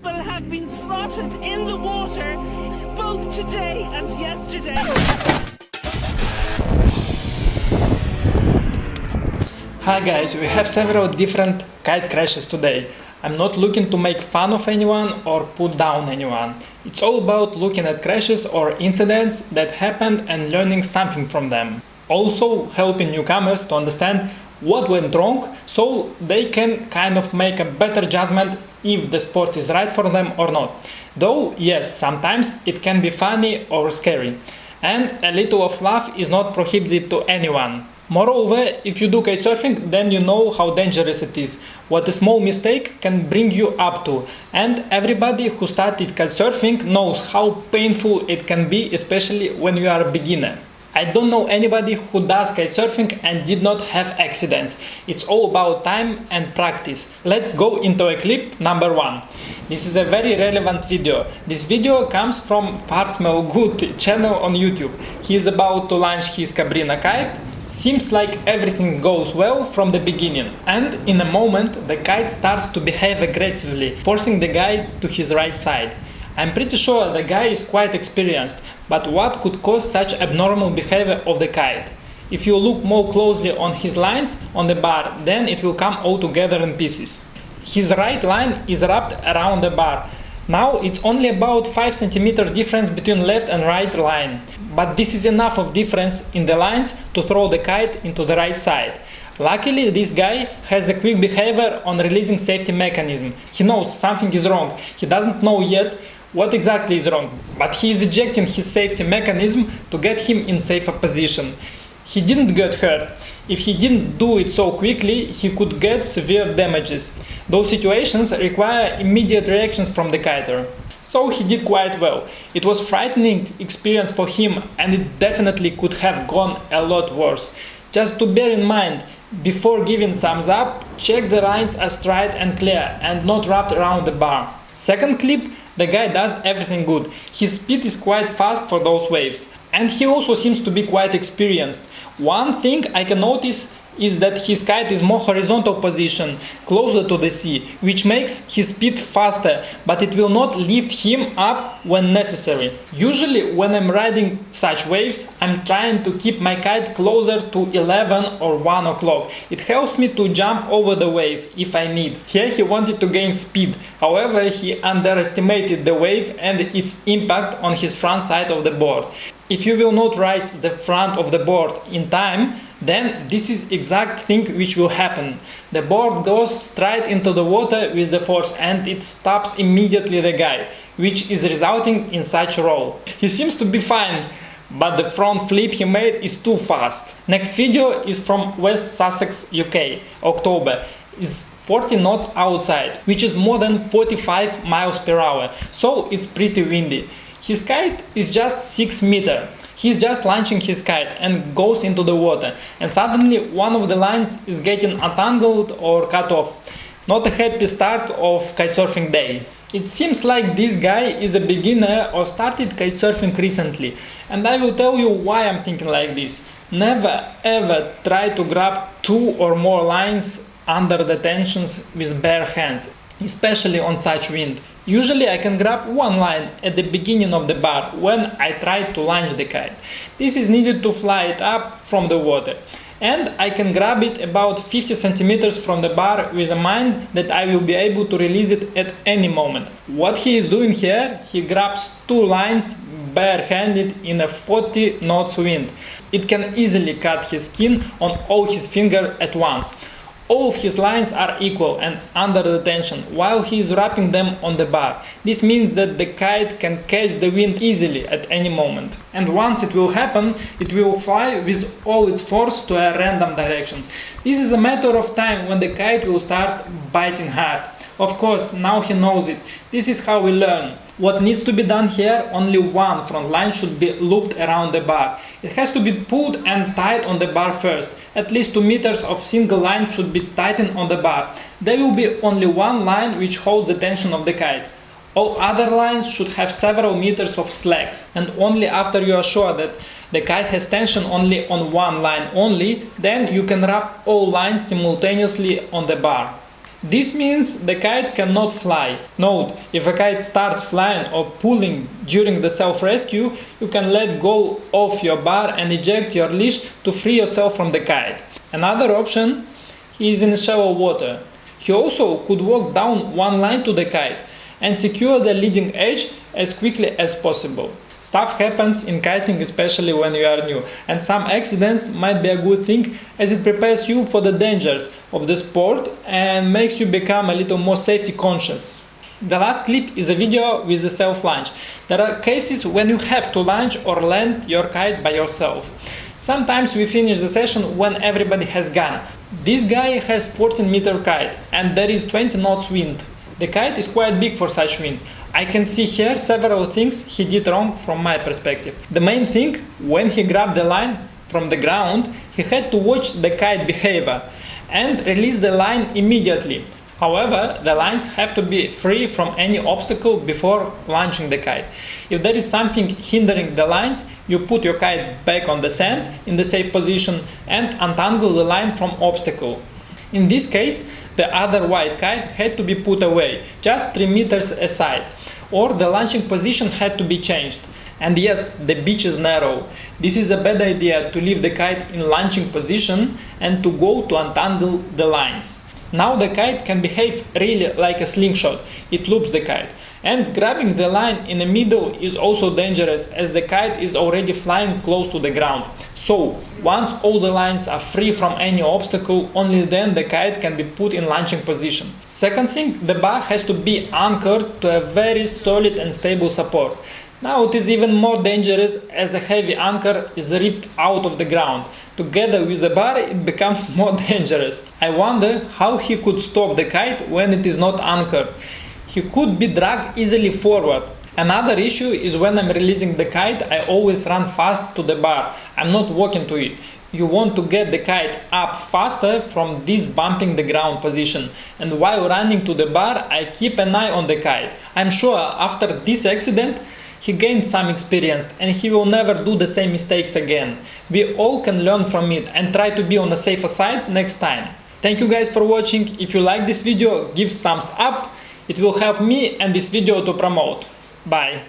people have been spotted in the water both today and yesterday. Hi guys, we have several different kite crashes today. I'm not looking to make fun of anyone or put down anyone. It's all about looking at crashes or incidents that happened and learning something from them. Also helping newcomers to understand what went wrong so they can kind of make a better judgment if the sport is right for them or not. Though yes, sometimes it can be funny or scary. And a little of laugh is not prohibited to anyone. Moreover, if you do kitesurfing, then you know how dangerous it is, what a small mistake can bring you up to. And everybody who started kitesurfing knows how painful it can be, especially when you are a beginner. I don't know anybody who does kitesurfing and did not have accidents. It's all about time and practice. Let's go into a clip number 1. This is a very relevant video. This video comes from Fart Smell Good channel on YouTube. He is about to launch his Cabrina kite. Seems like everything goes well from the beginning, and in a moment the kite starts to behave aggressively, forcing the guy to his right side. I'm pretty sure the guy is quite experienced, but what could cause such abnormal behavior of the kite? If you look more closely on his lines on the bar, then it will come all together in pieces. His right line is wrapped around the bar. Now it's only about 5 cm difference between left and right line, but this is enough of difference in the lines to throw the kite into the right side. Luckily, this guy has a quick behavior on releasing safety mechanism. He knows something is wrong. He doesn't know yet what exactly is wrong, but he is ejecting his safety mechanism to get him in safer position. He didn't get hurt. If he didn't do it so quickly, he could get severe damages. Those situations require immediate reactions from the kiter. So he did quite well. It was a frightening experience for him, and it definitely could have gone a lot worse. Just to bear in mind, before giving thumbs up, check the lines are straight and clear and not wrapped around the bar. Second clip, the guy does everything good. His speed is quite fast for those waves. And he also seems to be quite experienced. One thing I can notice is that his kite is more horizontal position, closer to the sea, which makes his speed faster, but it will not lift him up when necessary. Usually when I'm riding such waves, I'm trying to keep my kite closer to 11 or 1 o'clock. It helps me to jump over the wave if I need. Here he wanted to gain speed, however he underestimated the wave and its impact on his front side of the board. If you will not raise the front of the board in time, then this is exact thing which will happen. The board goes straight into the water with the force and it stops immediately the guy, which is resulting in such a roll. He seems to be fine, but the front flip he made is too fast. Next video is from West Sussex, UK, October. Is 40 knots outside, which is more than 45 miles per hour, so it's pretty windy. His kite is just 6 meters. He's just launching his kite and goes into the water, and suddenly one of the lines is getting untangled or cut off. Not a happy start of kitesurfing day. It seems like this guy is a beginner or started kitesurfing recently, and I will tell you why I'm thinking like this. Never ever try to grab 2 or more lines under the tensions with bare hands, especially on such wind. Usually I can grab 1 line at the beginning of the bar when I try to launch the kite. This is needed to fly it up from the water. And I can grab it about 50 centimeters from the bar with a mind that I will be able to release it at any moment. What he is doing here, he grabs 2 lines barehanded in a 40 knots wind. It can easily cut his skin on all his fingers at once. All of his lines are equal and under the tension while he is wrapping them on the bar. This means that the kite can catch the wind easily at any moment. And once it will happen, it will fly with all its force to a random direction. This is a matter of time when the kite will start biting hard. Of course, now he knows it. This is how we learn. What needs to be done here, only one front line should be looped around the bar. It has to be pulled and tied on the bar first. At least 2 meters of single line should be tightened on the bar. There will be only one line which holds the tension of the kite. All other lines should have several meters of slack, and only after you are sure that the kite has tension only on one line only, then you can wrap all lines simultaneously on the bar. This means the kite cannot fly. Note, if a kite starts flying or pulling during the self-rescue, you can let go of your bar and eject your leash to free yourself from the kite. Another option is in shallow water. He also could walk down one line to the kite and secure the leading edge as quickly as possible. Stuff happens in kiting, especially when you are new, and some accidents might be a good thing as it prepares you for the dangers of the sport and makes you become a little more safety conscious. The last clip is a video with a self-launch. There are cases when you have to launch or land your kite by yourself. Sometimes we finish the session when everybody has gone. This guy has 14-meter kite and there is 20 knots wind. The kite is quite big for such wind. I can see here several things he did wrong from my perspective. The main thing, when he grabbed the line from the ground, he had to watch the kite behavior and release the line immediately. However, the lines have to be free from any obstacle before launching the kite. If there is something hindering the lines, you put your kite back on the sand in the safe position and untangle the line from obstacle. In this case, the other white kite had to be put away, just 3 meters aside, or the launching position had to be changed. And yes, the beach is narrow. This is a bad idea to leave the kite in launching position and to go to untangle the lines. Now the kite can behave really like a slingshot. It loops the kite. And grabbing the line in the middle is also dangerous as the kite is already flying close to the ground. So, once all the lines are free from any obstacle, only then the kite can be put in launching position. Second thing, the bar has to be anchored to a very solid and stable support. Now it is even more dangerous as a heavy anchor is ripped out of the ground. Together with the bar it becomes more dangerous. I wonder how he could stop the kite when it is not anchored. He could be dragged easily forward. Another issue is when I'm releasing the kite, I always run fast to the bar. I'm not walking to it. You want to get the kite up faster from this bumping the ground position. And while running to the bar, I keep an eye on the kite. I'm sure after this accident, he gained some experience and he will never do the same mistakes again. We all can learn from it and try to be on the safer side next time. Thank you guys for watching. If you like this video, give thumbs up. It will help me and this video to promote. Bye.